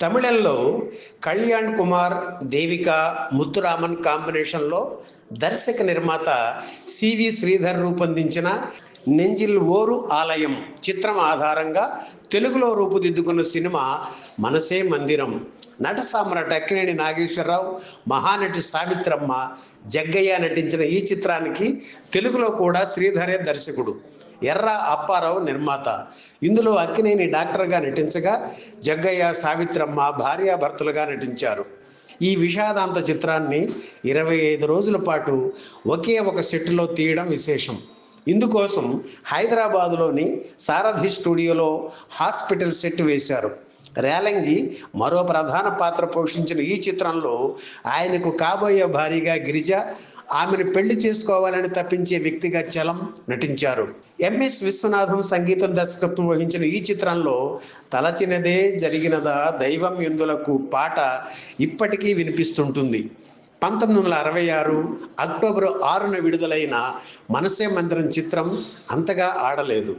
తమిళంలో కళ్యాణ్ కుమార్, దేవిక, ముత్తురామన్ కాంబినేషన్లో దర్శక నిర్మాత సివి శ్రీధర్ రూపొందించిన నెంజిల్ ఓరు ఆలయం చిత్రం ఆధారంగా తెలుగులో రూపుదిద్దుకున్న సినిమా మనసే మందిరం. నట సామ్రాట్ అక్కినేని నాగేశ్వరరావు, మహానటి సావిత్రమ్మ, జగ్గయ్య నటించిన ఈ చిత్రానికి తెలుగులో కూడా శ్రీధరే దర్శకుడు, ఎర్ర అప్పారావు నిర్మాత. ఇందులో అక్కినేని డాక్టర్గా నటించగా జగ్గయ్య, సావిత్రమ్మ భార్యాభర్తలుగా నటించారు. ఈ విషాదాంత చిత్రాన్ని 25 రోజుల పాటు ఒకే ఒక సెట్లో తీయడం విశేషం. ఇందుకోసం హైదరాబాదులోని సారథి స్టూడియోలో హాస్పిటల్ సెట్ వేశారు. రేలంగి మరో ప్రధాన పాత్ర పోషించిన ఈ చిత్రంలో ఆయనకు కాబోయే భార్యగా గిరిజ, ఆమెను పెళ్లి చేసుకోవాలని తప్పించే వ్యక్తిగా చలం నటించారు. ఎంఎస్ విశ్వనాథం సంగీతం దర్శకత్వం వహించిన ఈ చిత్రంలో తలచినదే జరిగినదా దైవం ఎందులకు పాట ఇప్పటికీ వినిపిస్తుంటుంది. 1966 అక్టోబర్ 6న విడుదలైన మనసే మందిరం చిత్రం అంతగా ఆడలేదు.